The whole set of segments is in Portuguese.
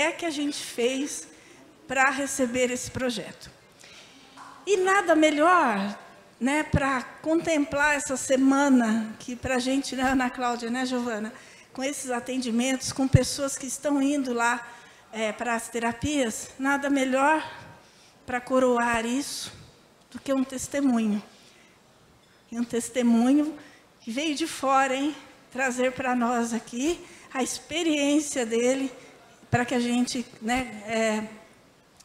é que a gente fez para receber esse projeto. E nada melhor, né, para contemplar essa semana, que para a gente, né, Ana Cláudia, né, Giovana, com esses atendimentos, com pessoas que estão indo lá para as terapias, nada melhor para coroar isso do que um testemunho. E um testemunho que veio de fora, hein, trazer para nós aqui a experiência dele, para que a gente, né,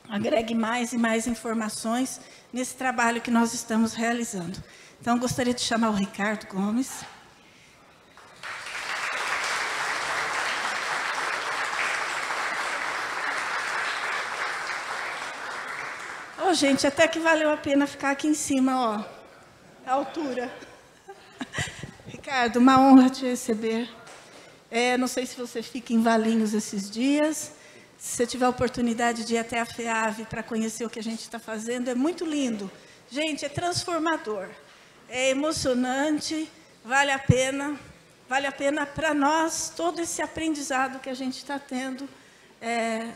agregue mais e mais informações nesse trabalho que nós estamos realizando. Então, gostaria de chamar o Ricardo Gomes. Ô, gente, até que valeu a pena ficar aqui em cima, ó, a altura. Ricardo, uma honra te receber. Não sei se você fica em Valinhos esses dias. Se você tiver a oportunidade de ir até a FEAV para conhecer o que a gente está fazendo, é muito lindo. Gente, é transformador, é emocionante, vale a pena para nós todo esse aprendizado que a gente está tendo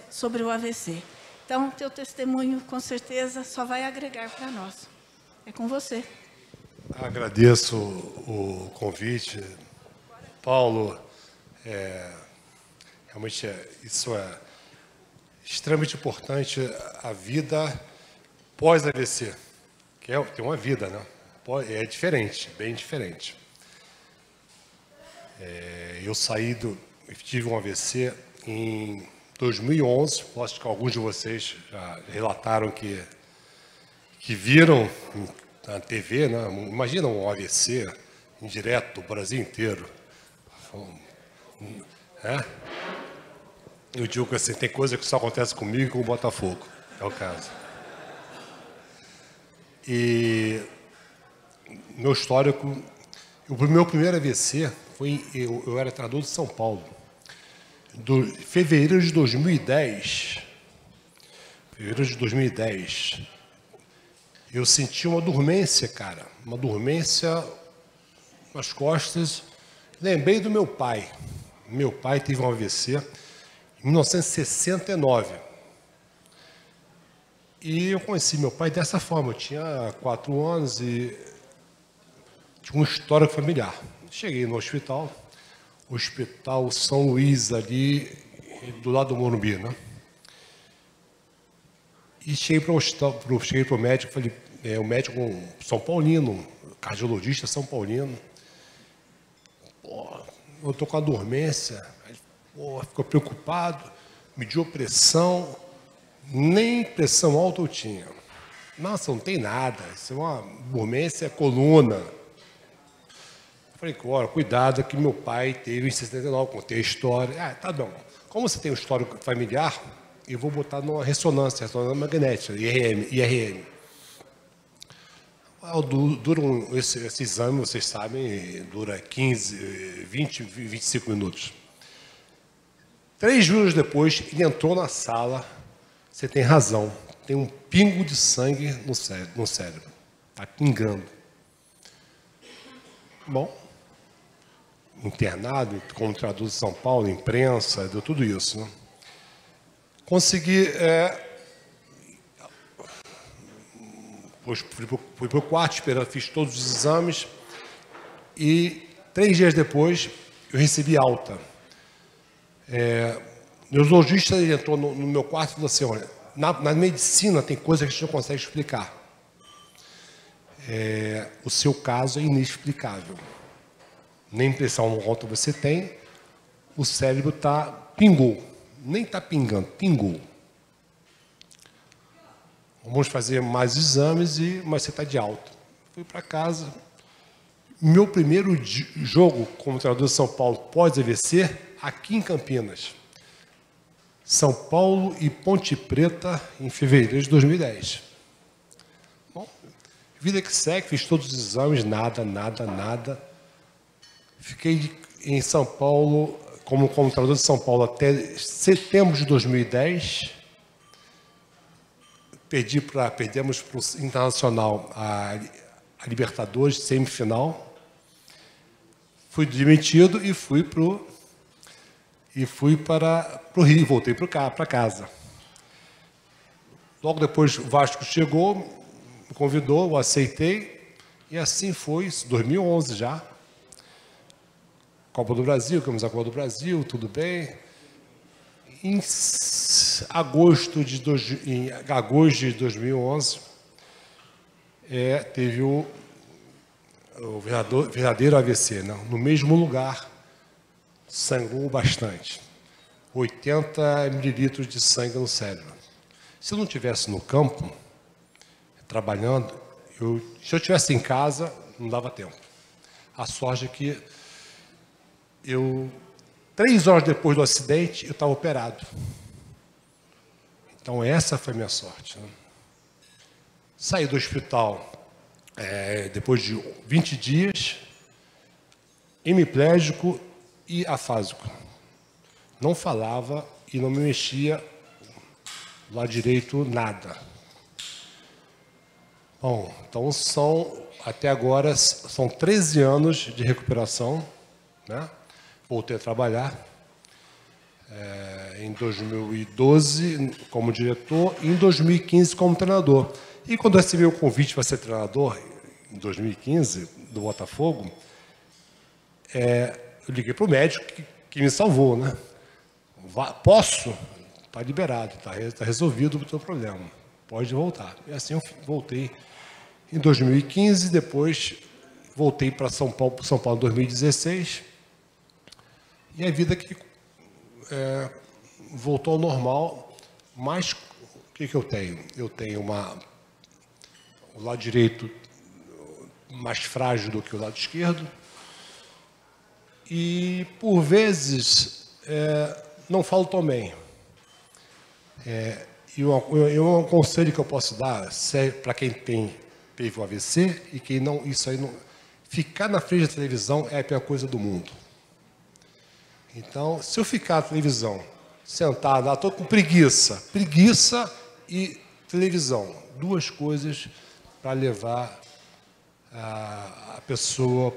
sobre o AVC. Então, teu testemunho, com certeza, só vai agregar para nós. É com você. Agradeço o convite. Paulo, realmente isso é extremamente importante, a vida pós-AVC, que tem uma vida, né? É diferente, bem diferente. Eu tive um AVC em 2011, acho que alguns de vocês já relataram que viram na TV, né? Imagina um AVC indireto do Brasil inteiro. Eu digo que assim, tem coisa que só acontece comigo e com o Botafogo, é o caso. E meu histórico, o meu primeiro AVC foi, eu era treinador de São Paulo. Em fevereiro de 2010, eu senti uma dormência, cara, uma dormência nas costas. Lembrei do meu pai. Meu pai teve um AVC em 1969. E eu conheci meu pai dessa forma. Eu tinha 4 anos e tinha um histórico familiar. Cheguei no hospital São Luís, ali do lado do Morumbi, né? E cheguei para o médico, falei, o médico São Paulino, cardiologista São Paulino. Pô, eu estou com a dormência. Pô, ficou preocupado, mediu pressão, nem pressão alta eu tinha. Nossa, não tem nada, isso é uma dormência, é coluna. Eu falei, olha, cuidado que meu pai teve em 69, contei a história. Tá bom. Como você tem um histórico familiar, eu vou botar numa ressonância magnética, IRM. Esse exame, vocês sabem, dura 15, 20, 25 minutos. 3 minutos depois, ele entrou na sala. Você tem razão, tem um pingo de sangue no cérebro. Está pingando. Bom, internado, como tradutor de São Paulo, imprensa, deu tudo isso, né? Consegui... fui para o quarto, fiz todos os exames e 3 dias depois eu recebi alta. O neurologista entrou no meu quarto e falou assim, olha, na medicina tem coisa que a gente não consegue explicar. O seu caso é inexplicável. Nem pressão alta você tem, o cérebro pingou. Nem está pingando, pingou. Vamos fazer mais exames, mas você está de alta. Fui para casa. Meu primeiro jogo como treinador de São Paulo pós-AVC, aqui em Campinas. São Paulo e Ponte Preta, em fevereiro de 2010. Bom, vida que segue, fiz todos os exames, nada. Fiquei em São Paulo, como treinador de São Paulo, até setembro de 2010. Perdemos para o Internacional a Libertadores, semifinal. Fui demitido e fui para o e fui para o Rio, voltei para casa. Logo depois o Vasco chegou, me convidou, eu aceitei, e assim foi, 2011 já. Copa do Brasil, ganhamos a Copa do Brasil, tudo bem. Em agosto de 2011, teve o verdadeiro AVC, né? No mesmo lugar, sangrou bastante. 80 mililitros de sangue no cérebro. Se eu não estivesse no campo, trabalhando, se eu estivesse em casa, não dava tempo. A sorte é que 3 horas depois do acidente, eu estava operado. Então, essa foi a minha sorte, né? Saí do hospital depois de 20 dias, hemiplégico e afásico. Não falava e não me mexia do lado direito, nada. Bom, então até agora, são 13 anos de recuperação, né? Voltei a trabalhar em 2012 como diretor e em 2015 como treinador. E quando eu recebi o convite para ser treinador, em 2015, do Botafogo, eu liguei para o médico que me salvou, né? Posso? Está liberado, está resolvido o teu problema. Pode voltar. E assim eu voltei em 2015, depois voltei para São Paulo em 2016. E a vida que voltou ao normal, mas o que eu tenho? Eu tenho o lado direito mais frágil do que o lado esquerdo e, por vezes, não falo tão bem. E um conselho que eu posso dar para quem teve o AVC e quem não, ficar na frente da televisão é a pior coisa do mundo. Então, se eu ficar na televisão, sentado, estou com preguiça e televisão, 2 coisas para levar a pessoa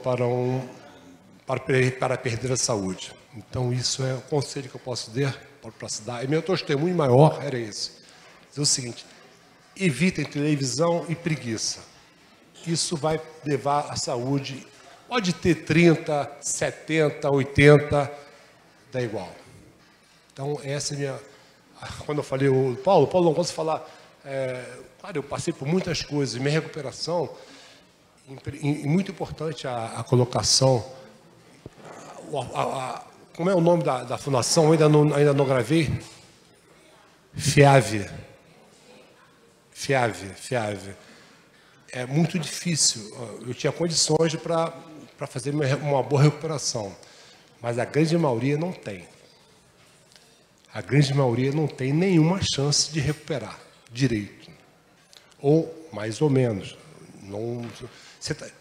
para perder a saúde. Então, isso é o conselho que eu posso dar. E meu testemunho maior era esse. Dizer o seguinte: evitem televisão e preguiça. Isso vai levar a saúde. Pode ter 30, 70, 80, dá igual. Então, essa é a minha... Quando eu falei, Paulo, não posso falar... Claro, eu passei por muitas coisas. Minha recuperação, muito importante a colocação... Como é o nome da fundação? Eu ainda não gravei. FIAV. É muito difícil. Eu tinha condições para fazer uma boa recuperação, mas a grande maioria não tem. A grande maioria não tem nenhuma chance de recuperar direito. Ou mais ou menos. No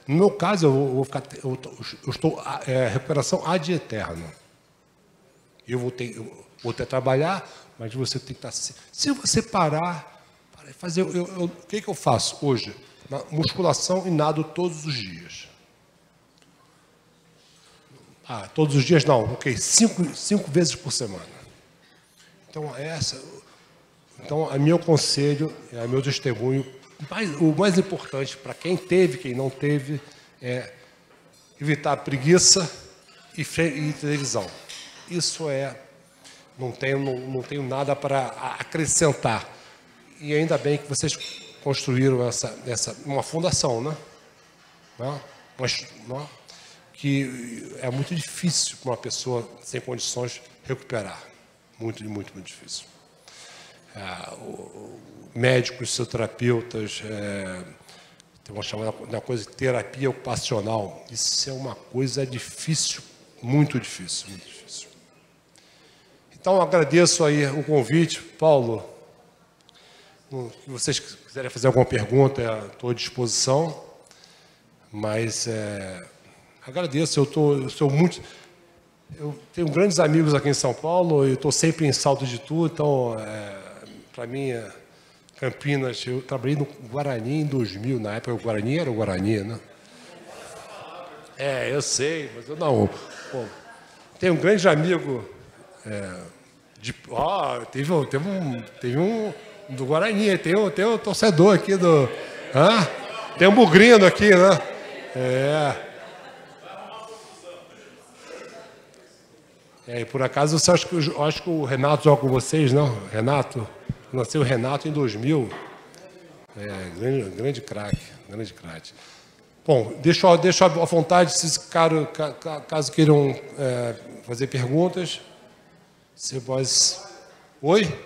meu caso, eu estou recuperação ad eterno. Eu vou ter que trabalhar, mas você tem que estar... Se você parar fazer... O que eu faço hoje? Na musculação e nado todos os dias. Todos os dias não, ok, 5 vezes por semana. Então, é meu conselho, é meu testemunho. O mais importante para quem teve, quem não teve, é evitar preguiça e televisão. Isso não tenho nada para acrescentar. E ainda bem que vocês construíram uma fundação, né? Que é muito difícil para uma pessoa sem condições recuperar. Muito, muito, muito difícil. Médicos, fisioterapeutas, tem uma chamada coisa de terapia ocupacional. Isso é uma coisa difícil, muito difícil, muito difícil. Então, agradeço aí o convite. Paulo, se vocês quiserem fazer alguma pergunta, estou à disposição. Mas agradeço, eu tenho grandes amigos aqui em São Paulo, eu estou sempre em Salto de Itu, então, para mim, Campinas, eu trabalhei no Guarani em 2000, na época o Guarani era o Guarani, né? Eu sei, mas eu não. Tenho um grande amigo Teve um do Guarani, tem um torcedor aqui do... Tem um bugrino aqui, né? E por acaso, eu acho que o Renato joga com vocês, não? Renato? Nasceu o Renato em 2000. Grande craque, grande craque. Bom, deixo à vontade, se caso queiram fazer perguntas. Oi?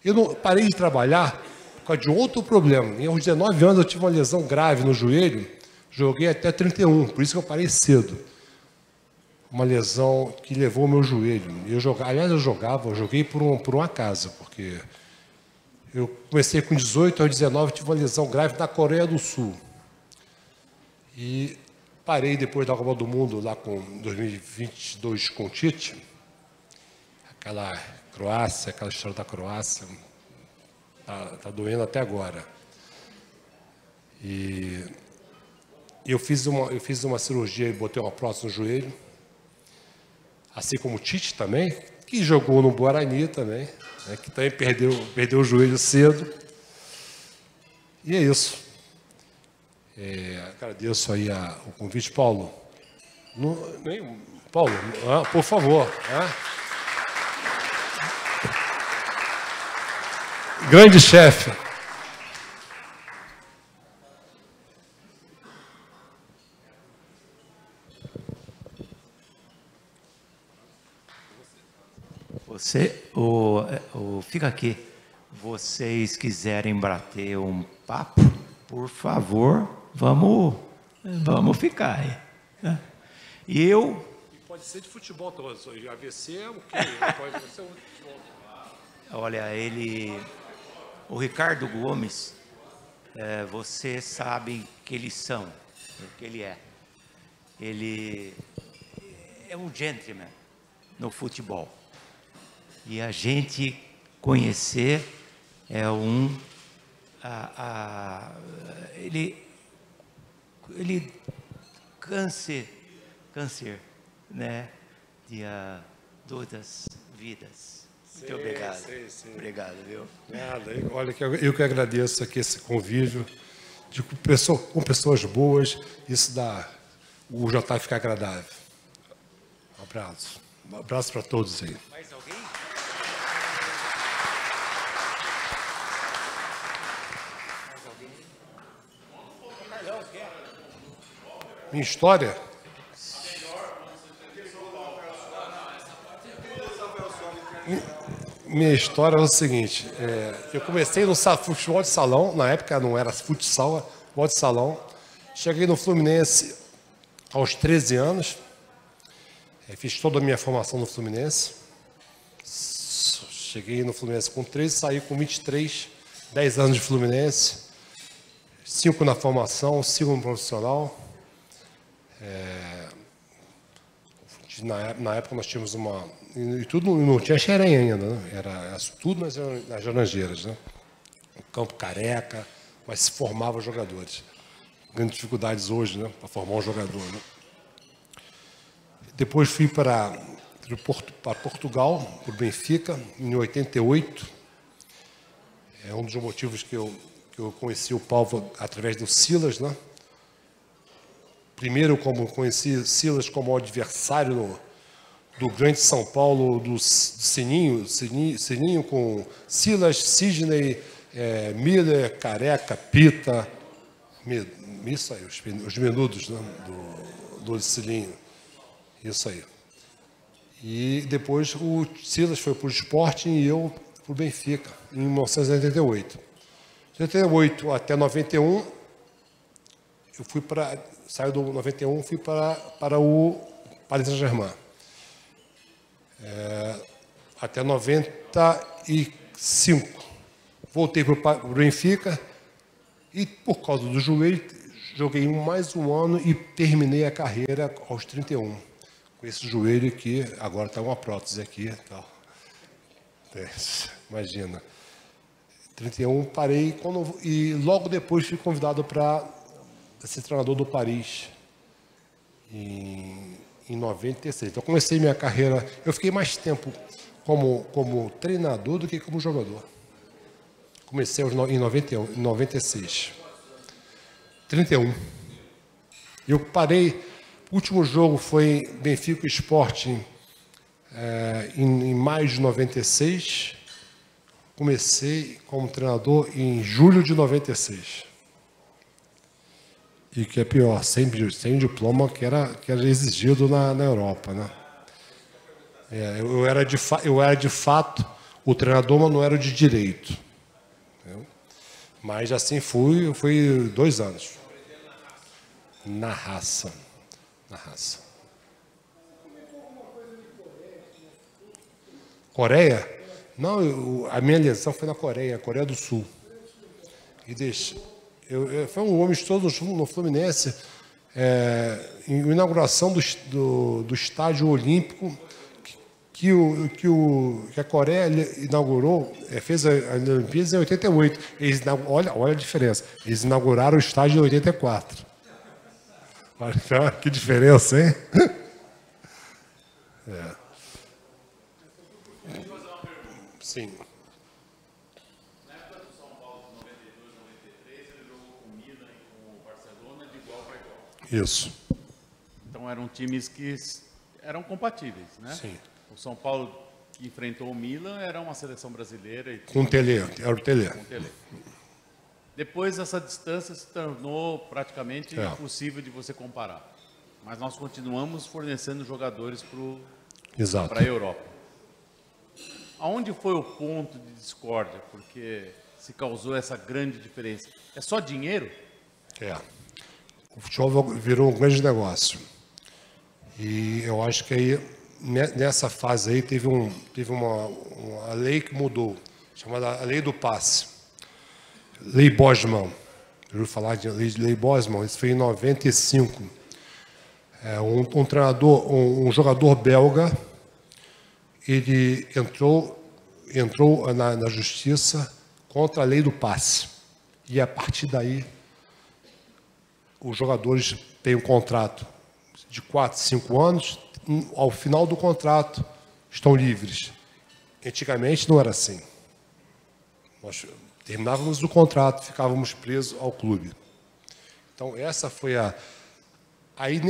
Eu não parei de trabalhar por causa de outro problema. Aos 19 anos eu tive uma lesão grave no joelho, joguei até 31, por isso que eu parei cedo. Uma lesão que levou o meu joelho. Eu joguei por um acaso, porque eu comecei com 18, aos 19 tive uma lesão grave na Coreia do Sul. E parei depois da Copa do Mundo, lá com 2022 com o Tite. Aquela Croácia, aquela história da Croácia, tá doendo até agora. E eu fiz uma cirurgia e botei uma prótese no joelho, assim como o Tite também, que jogou no Guarani também, né, que também perdeu o joelho cedo. E é isso. Agradeço aí o convite, Paulo. Paulo, por favor. Grande chefe. Fica aqui. Vocês quiserem bater um papo, por favor, vamos ficar aí. Né? E eu... Pode ser de futebol, AVC é o quê? Pode ser um futebol. Olha, o Ricardo Gomes, vocês sabem que eles são, o que ele é. Ele é um gentleman no futebol. E a gente conhecer ele câncer, né, de todas vidas. Muito obrigado. Obrigado, viu? Nada. Olha, eu que agradeço aqui esse convívio com pessoas boas. Isso dá o jantar ficar agradável. Um abraço. Um abraço para todos aí. Mais alguém? Minha história? Minha história é o seguinte, eu comecei no futebol de salão, na época não era futsal, era futebol de salão. Cheguei no Fluminense aos 13 anos, fiz toda a minha formação no Fluminense. Cheguei no Fluminense com 13, saí com 23, 10 anos de Fluminense, 5 na formação, 5 no profissional. Na época nós tínhamos e tudo não tinha xerém ainda, né? Era tudo nas Laranjeiras, né? O campo careca, mas se formava jogadores. Grandes dificuldades hoje, né? Para formar um jogador, né? Depois fui para Portugal, para o Benfica, em 88. É um dos motivos que eu conheci o Paulo através do Silas, né? Primeiro, como conheci Silas como adversário do grande São Paulo, do Sininho com Silas, Sidney, Miller, Careca, Pita, isso aí, os menudos, né, do Sininho. Isso aí. E depois o Silas foi para o Sporting e eu para o Benfica, em 1988. De 88 até 91, eu saí do 91, fui para o Paris Saint-Germain. Até 95. Voltei para o Benfica e, por causa do joelho, joguei mais um ano e terminei a carreira aos 31. Com esse joelho aqui, agora está uma prótese aqui. Tal. Imagina. 31, parei e logo depois fui convidado para ser treinador do Paris, em em 96. Então, comecei minha carreira... Eu fiquei mais tempo como treinador do que como jogador. Comecei em 96. 31. Eu parei... O último jogo foi Benfica Sporting em maio de 96. Comecei como treinador em julho de 96. E que é pior, sem diploma que era exigido na Europa, né? Eu era de fato o treinador, mas não era de direito. Entendeu? Mas assim fui 2 anos. Na raça. Coreia? Não, a minha lesão foi na Coreia do Sul. E foi um amistoso no Fluminense, em inauguração do estádio olímpico que a Coreia inaugurou, fez a Olimpíada em 88. Olha a diferença. Eles inauguraram o estádio em 84. Olha que diferença, hein? Sim. Na época do São Paulo de 92, 93, ele jogou com o Milan e com o Barcelona de igual para igual. Isso. Então eram times que eram compatíveis, né? Sim. O São Paulo que enfrentou o Milan era uma seleção brasileira. Com o Tele, era o Tele. Com o Tele. Depois essa distância se tornou praticamente impossível de você comparar. Mas nós continuamos fornecendo jogadores para a Europa. Aonde foi o ponto de discórdia? Porque se causou essa grande diferença. É só dinheiro? O futebol virou um grande negócio. E eu acho que aí, nessa fase aí, teve uma lei que mudou, chamada a Lei do Passe. Lei Bosman. Eu ouvi falar de Lei Bosman, isso foi em 95. Um jogador belga, ele entrou na justiça contra a lei do passe. E a partir daí, os jogadores têm um contrato de 4, 5 anos, ao final do contrato estão livres. Antigamente não era assim. Nós terminávamos o contrato, ficávamos presos ao clube. Então essa foi a... Aí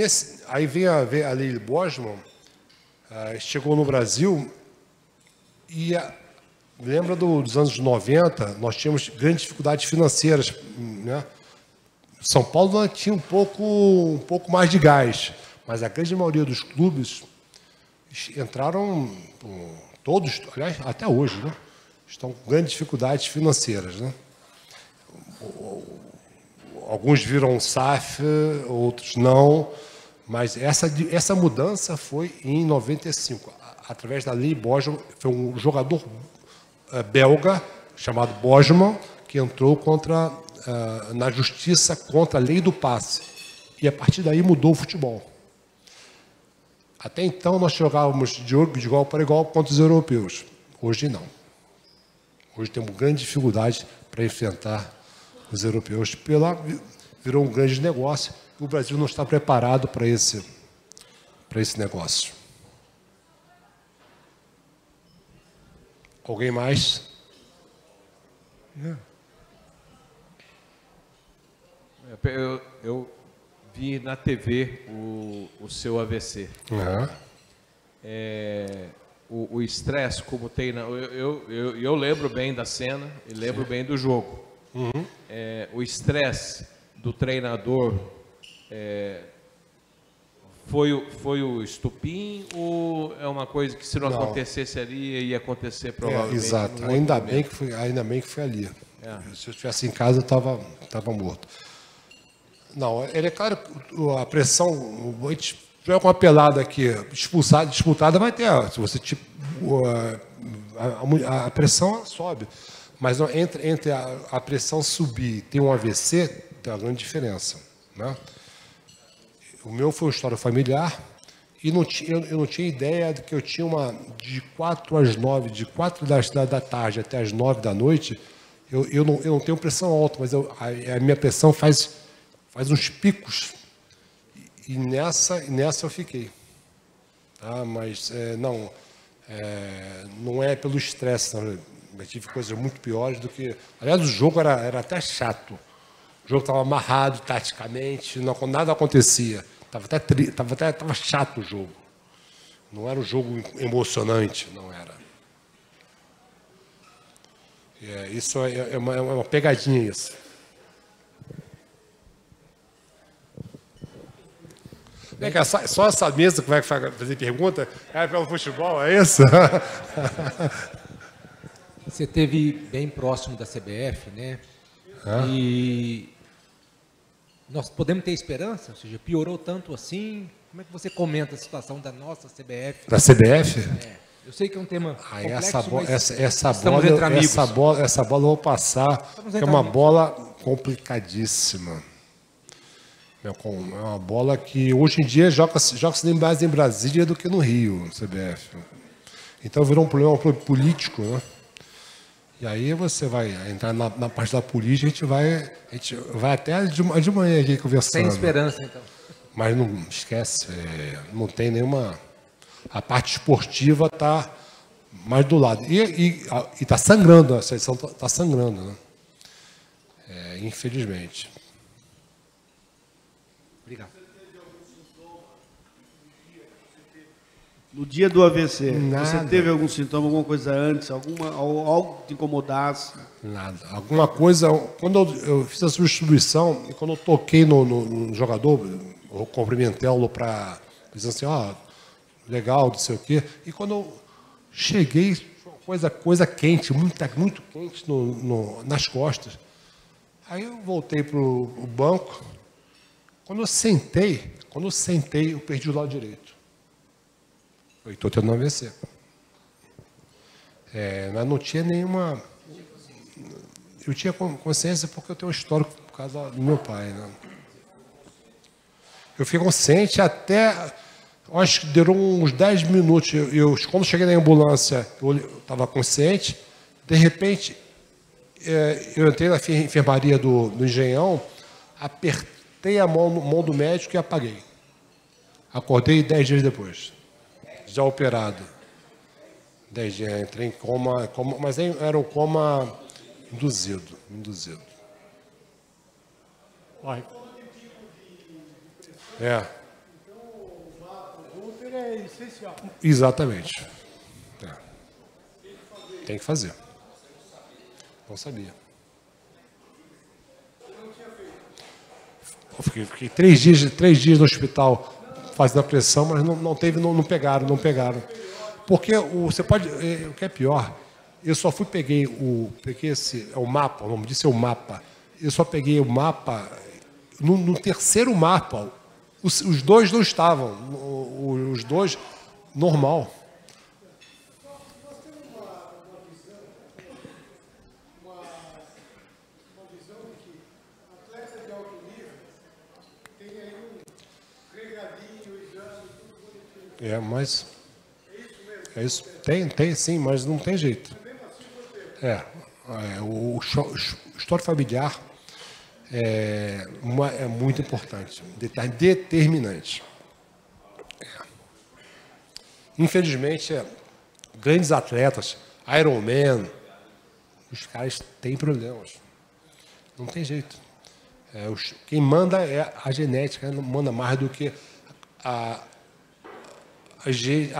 vem a lei Bosman, chegou no Brasil e lembra dos anos 90, nós tínhamos grandes dificuldades financeiras, né? São Paulo tinha um pouco mais de gás, mas a grande maioria dos clubes entraram, todos, aliás, até hoje, né? Estão com grandes dificuldades financeiras, né? Alguns viram SAF, outros não, mas essa mudança foi em 95, através da lei Bosman. Foi um jogador belga chamado Bosman que entrou na justiça contra a lei do passe, e a partir daí mudou o futebol. Até então nós jogávamos de igual para igual contra os europeus, hoje não. Hoje temos grande dificuldade para enfrentar os europeus. Virou um grande negócio e o Brasil não está preparado para esse negócio. Alguém mais? Eu vi na TV o seu AVC. O estresse, como tem... Eu lembro bem da cena e lembro bem do jogo. O estresse do treinador foi o estupim, ou é uma coisa que se não acontecesse ali, ia acontecer provavelmente? Exato. Ainda bem que foi ali. Se eu estivesse em casa, eu estava morto. Não, é claro, a pressão, a gente joga uma pelada aqui, disputada vai ter. Se você a pressão sobe. Mas entre a pressão subir e ter um AVC, tem uma grande diferença, né? O meu foi uma história familiar e eu não tinha ideia de que eu tinha de 4 às 9, de 4 da tarde até às 9 da noite, eu não tenho pressão alta, mas a minha pressão faz uns picos, e nessa eu fiquei. tá? Mas não é pelo estresse, não. Eu tive coisas muito piores do que... Aliás, o jogo era até chato. O jogo estava amarrado taticamente, nada acontecia. Tava chato o jogo. Não era um jogo emocionante, não era. Isso é uma pegadinha, isso. Só essa mesa que vai fazer pergunta é pelo futebol, é isso? Você esteve bem próximo da CBF, né? E nós podemos ter esperança? Ou seja, piorou tanto assim? Como é que você comenta a situação da nossa CBF? Da CBF? Eu sei que é um tema complexo, essa bola eu vou passar, que é uma bola complicadíssima. É uma bola que hoje em dia joga-se nem mais em Brasília do que no Rio, CBF. Então virou um problema político, né? E aí você vai entrar na parte da política, a gente vai até de manhã aqui conversando. Sem esperança, então. Mas não esquece, não tem nenhuma... A parte esportiva está mais do lado. E está sangrando, a seleção está sangrando, né? Infelizmente. Obrigado. No dia do AVC, você teve algum sintoma, alguma coisa antes, algo que te incomodasse? Nada. Alguma coisa... Quando eu fiz a substituição, e quando eu toquei no jogador, eu cumprimentei-lo para dizer assim, legal, não sei o quê. E quando eu cheguei, coisa quente, muito quente nas costas. Aí eu voltei para o banco. Quando eu sentei, eu perdi o lado direito. Eu estou tendo um AVC. Mas não tinha nenhuma... Eu tinha consciência porque eu tenho um histórico por causa do meu pai, né? Eu fiquei consciente até... Acho que durou uns 10 minutos. Quando cheguei na ambulância, eu estava consciente. De repente, eu entrei na enfermaria do Engenhão, apertei a mão do médico e apaguei. Acordei 10 dias depois, já operado. 10 dias, entrei em coma, mas era um coma induzido. É essencial. Exatamente. Tem que fazer. Não sabia. Eu fiquei 3 dias no hospital fazendo a pressão, mas não pegaram. Porque o que é pior, eu só peguei o mapa, o nome disso é o mapa. Eu só peguei o mapa no terceiro mapa. Os dois não estavam, os dois normal. Uma visão que atleta de alto nível tem aí um regadinho, exame, tudo bonitinho. Mas... É isso mesmo? Tem sim, mas não tem jeito. O histórico familiar é muito importante, determinante. Infelizmente, grandes atletas, Ironman, os caras têm problemas. Não tem jeito. Quem manda é a genética, não manda mais do que a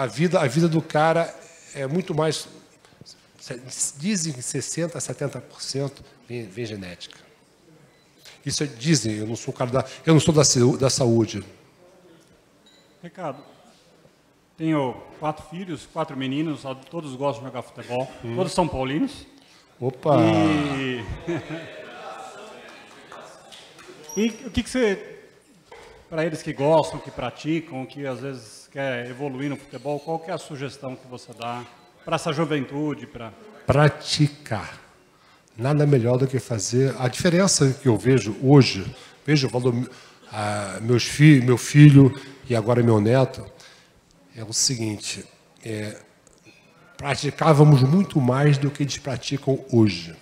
vida do cara é muito mais. Dizem que 60% a 70% vem genética. Isso dizem, eu não sou o cara eu não sou da saúde. Ricardo, tenho 4 filhos, 4 meninos, todos gostam de jogar futebol, todos são paulinos. Opa! E o que você, para eles que gostam, que praticam, que às vezes quer evoluir no futebol, qual que é a sugestão que você dá para essa juventude? Praticar. Nada melhor do que fazer. A diferença que eu vejo hoje, meu filho e agora meu neto, é o seguinte, praticávamos muito mais do que eles praticam hoje.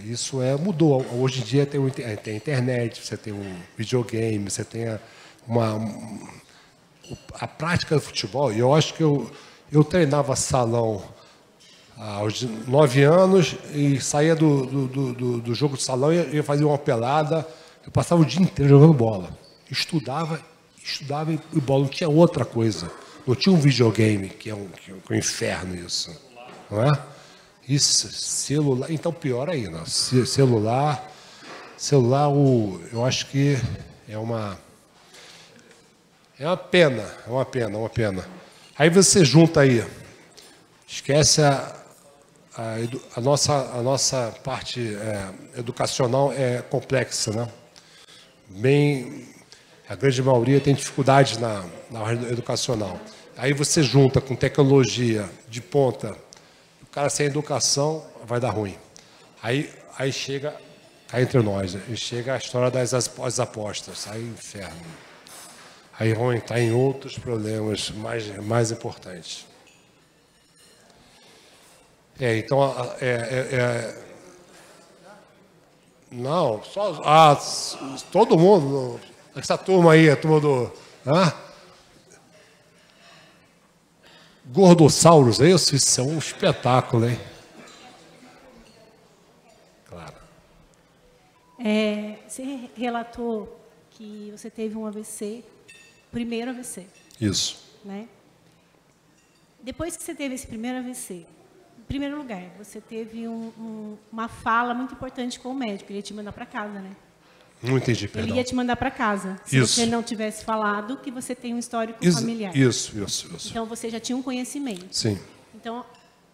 Isso mudou. Hoje em dia tem a internet, você tem um videogame, você tem a prática do futebol, e eu acho que eu treinava salão aos 9 anos e saía do jogo de salão e ia fazer uma pelada. Eu passava o dia inteiro jogando bola. Estudava e bola. Não tinha outra coisa. Não tinha um videogame, que é um inferno isso. Não é? Isso, celular. Então, pior ainda. Celular, eu acho que é uma pena. Aí você junta aí, esquece a nossa parte educacional é complexa, né? A grande maioria tem dificuldade na área educacional. Aí você junta com tecnologia de ponta, o cara sem educação vai dar ruim. Aí chega, cá entre nós, chega a história das apostas, aí inferno. Aí vão entrar em outros problemas mais importantes. Então, não, só todo mundo, essa turma aí, a turma do Gordossauros, isso é um espetáculo, hein? Claro. Você relatou que você teve um AVC, primeiro AVC. Isso. Né? Depois que você teve esse primeiro AVC, em primeiro lugar, você teve uma fala muito importante com o médico. Ele ia te mandar para casa, né? Não entendi, perdão. Ele ia te mandar para casa. Se você não tivesse falado que você tem um histórico familiar. Isso. Então, você já tinha um conhecimento. Sim. Então,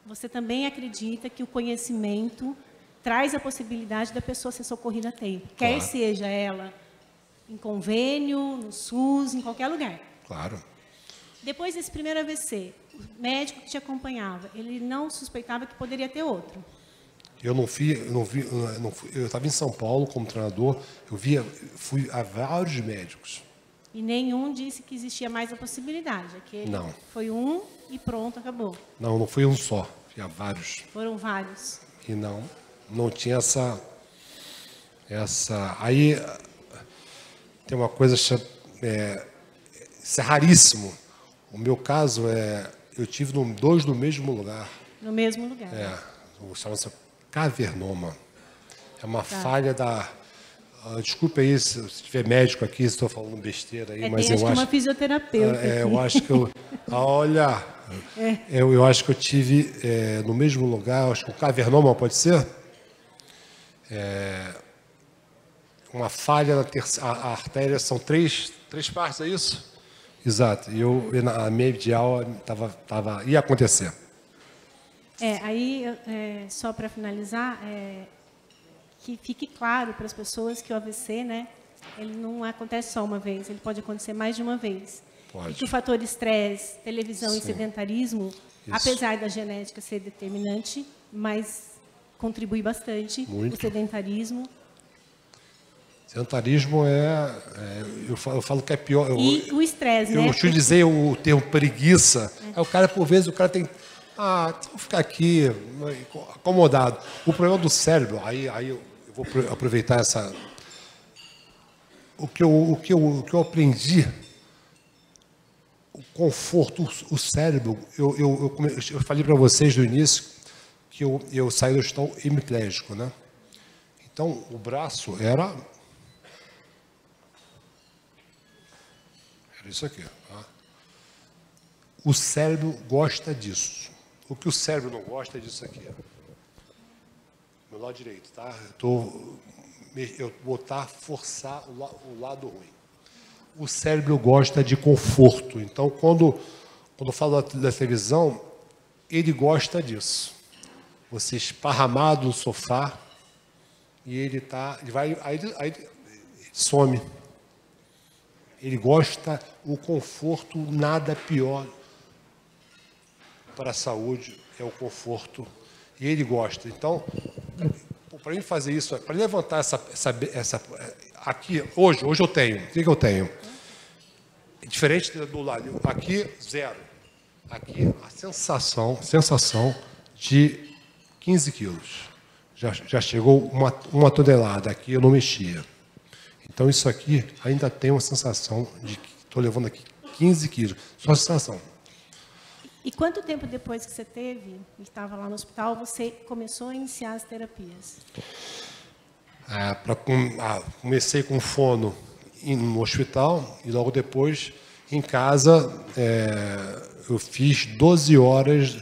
você também acredita que o conhecimento traz a possibilidade da pessoa ser socorrida a tempo. Claro. Quer seja ela em convênio, no SUS, em qualquer lugar. Claro. Depois desse primeiro AVC, o médico que te acompanhava, ele não suspeitava que poderia ter outro? Eu estava em São Paulo como treinador, fui a vários médicos. E nenhum disse que existia mais a possibilidade? Aquele não. Foi um e pronto, acabou? Não foi um só, tinha vários. Foram vários? E não tinha essa... Aí tem uma coisa, isso é raríssimo. O meu caso eu tive 2 no mesmo lugar. No mesmo lugar. Chama-se cavernoma. É uma falha da... desculpe aí se tiver médico aqui, se estou falando besteira aí, mas eu acho... uma fisioterapeuta eu acho que olha, eu acho que eu tive no mesmo lugar, acho que o cavernoma pode ser? Uma falha a artéria, são três partes, é isso? Exato. E a medial ia acontecer. Aí, só para finalizar, que fique claro para as pessoas que o AVC, né, ele não acontece só uma vez, ele pode acontecer mais de uma vez. Pode. E que o fator estresse, televisão e sedentarismo, apesar da genética ser determinante, mas contribui bastante. Muito. O sedentarismo. Sedentarismo eu falo que é pior. E o estresse, né? Eu te dizer o termo preguiça. O cara, por vezes, o cara tem... vou ficar aqui, acomodado. O problema do cérebro, aí eu vou aproveitar essa... O que eu aprendi, o conforto, o cérebro, eu falei para vocês no início que eu saí do hospital hemiplégico, né? Então, o braço era isso aqui. Tá? O cérebro gosta disso. O que o cérebro não gosta é disso aqui. Meu lado direito, tá? Eu vou forçar o lado ruim. O cérebro gosta de conforto. Então, quando eu falo da televisão, ele gosta disso. Você esparramado no sofá e ele vai, aí ele some. Ele gosta o conforto, nada pior para a saúde é o conforto. E ele gosta. Então, para mim fazer isso, para levantar essa aqui, hoje eu tenho. O que eu tenho? Diferente do lado. Aqui, 0. Aqui, a sensação de 15 quilos. Já chegou uma tonelada. Aqui eu não mexia. Então, isso aqui ainda tem uma sensação de que estou levando aqui 15 quilos, só sensação. E quanto tempo depois que você teve, e estava lá no hospital, você começou a iniciar as terapias? Comecei com fono no hospital e logo depois, em casa, eu fiz 12 horas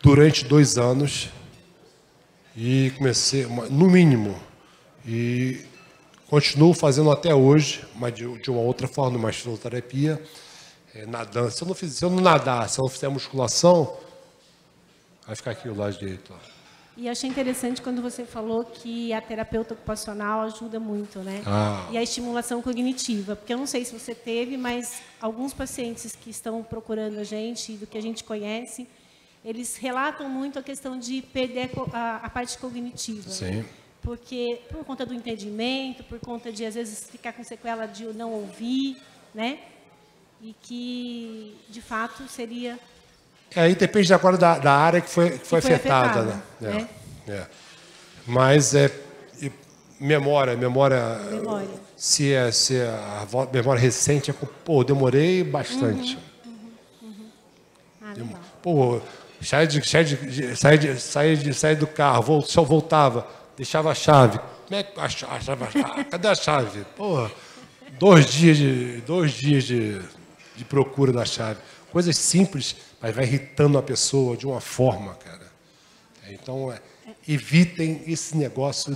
durante 2 anos e comecei, no mínimo, e continuo fazendo até hoje, mas de uma outra forma, uma fisioterapia, nadando. Se eu não nadar, se eu não fizer musculação, vai ficar aqui o lado direito. E achei interessante quando você falou que a terapeuta ocupacional ajuda muito, né? E a estimulação cognitiva, porque eu não sei se você teve, mas alguns pacientes que estão procurando a gente, do que a gente conhece, eles relatam muito a questão de perder a parte cognitiva. Sim. Porque por conta do entendimento, por conta de às vezes ficar com sequela de não ouvir, né? E que de fato seria... Aí depende agora da área que foi afetada, né? Mas memória. Se a memória recente, demorei bastante. Pô, saí do carro, só voltava, deixava a chave. Como é que achava a chave? Cadê a chave? Porra, 2 dias de procura da chave. Coisas simples, mas vai irritando a pessoa de uma forma, cara. Então, evitem esse negócio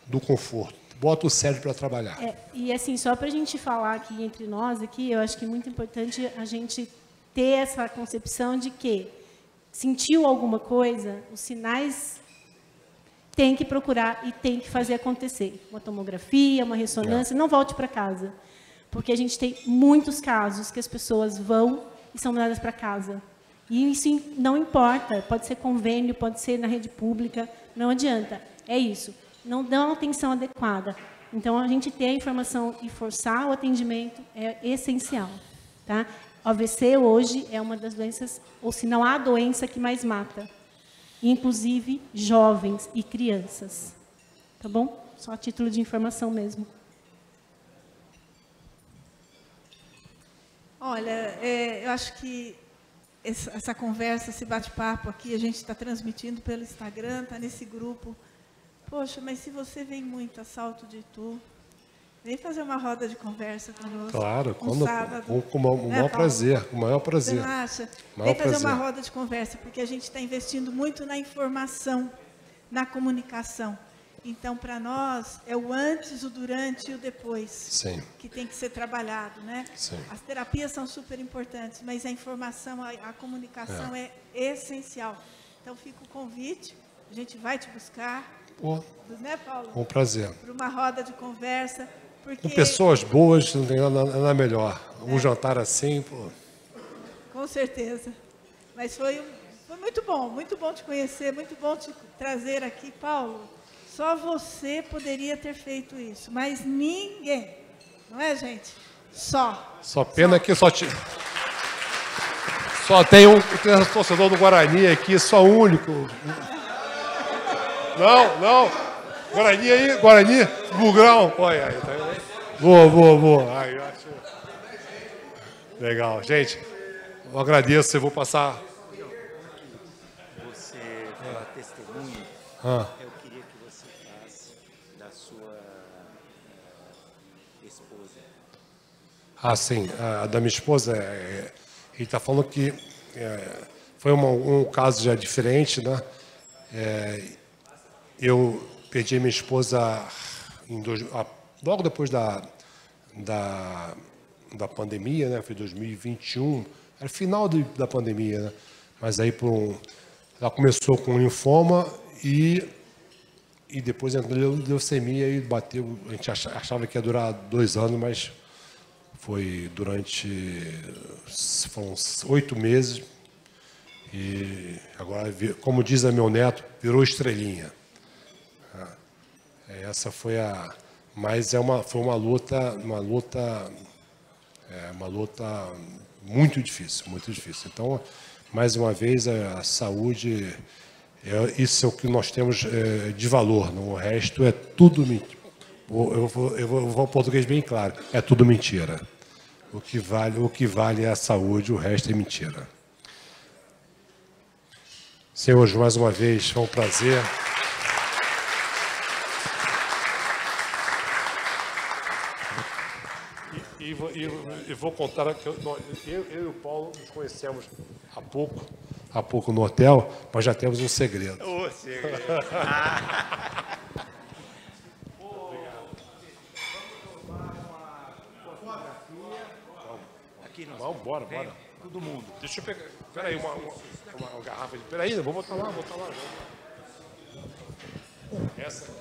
do conforto. Bota o cérebro para trabalhar. E assim, só para a gente falar aqui entre nós, aqui, eu acho que é muito importante a gente ter essa concepção de que sentiu alguma coisa, os sinais tem que procurar e tem que fazer acontecer. Uma tomografia, uma ressonância, não volte para casa. Porque a gente tem muitos casos que as pessoas vão e são mandadas para casa. E isso não importa, pode ser convênio, pode ser na rede pública, não adianta. É isso, não dão atenção adequada. Então, a gente ter a informação e forçar o atendimento é essencial. Tá? O AVC hoje é uma das doenças, ou se não a doença que mais mata. Inclusive jovens e crianças. Tá bom? Só a título de informação mesmo. Olha, eu acho que essa conversa, esse bate-papo aqui, a gente está transmitindo pelo Instagram, está nesse grupo. Poxa, mas se você vem muito a Salto de Itu, vem fazer uma roda de conversa conosco. Claro, sábado, com o maior prazer, com o maior prazer. Você não acha? Vem fazer uma roda de conversa, porque a gente está investindo muito na informação, na comunicação. Então, para nós, é o antes, o durante e o depois. Sim. Que tem que ser trabalhado, né? Sim. As terapias são super importantes, mas a informação, a comunicação é essencial. Então, fica o convite, a gente vai te buscar. Né, Paulo? Com prazer. Para uma roda de conversa. Porque... Com pessoas boas, não tem nada melhor. Um jantar assim, pô. Com certeza. Mas foi muito bom te conhecer, muito bom te trazer aqui, Paulo. Só você poderia ter feito isso, mas ninguém. Não é, gente? Só pena que só tem um torcedor do Guarani aqui, só único. Não. Guarani, Bugrão. Olha aí, tá vendo? Boa. Ai, eu acho... Legal. Gente, eu agradeço, eu vou passar... Você, pela testemunha, eu queria que você falasse da sua esposa. Sim. A da minha esposa, ele está falando que foi um caso já diferente, né? Eu perdi minha esposa logo depois da pandemia, né? Foi 2021, era final da pandemia, né? Mas aí ela começou com linfoma e depois entrou leucemia e bateu. A gente achava que ia durar 2 anos, mas foi foram 8 meses e agora, como diz meu neto, virou estrelinha. Essa foi mas foi uma luta muito difícil. Então, mais uma vez, a saúde, isso é o que nós temos de valor. O resto é tudo Eu vou ao português bem claro. É tudo mentira. O que vale é a saúde, o resto é mentira. Senhores, mais uma vez, foi um prazer. E vou contar que eu e o Paulo nos conhecemos há pouco no hotel, mas já temos um segredo. O segredo. Vamos, bora. Todo mundo. Deixa eu pegar. Peraí, uma garrafa de. Peraí, vou botar lá. Essa.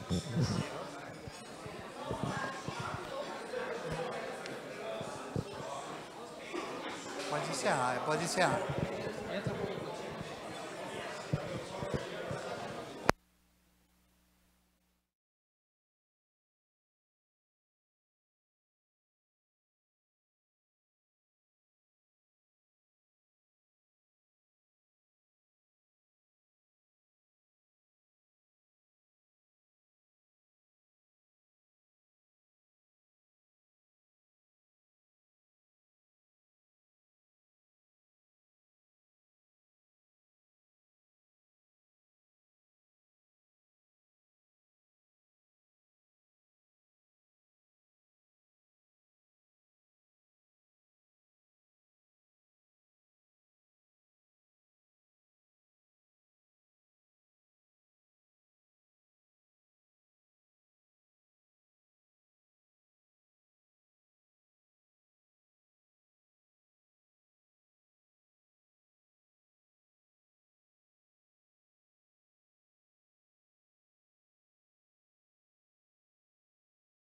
Pode encerrar.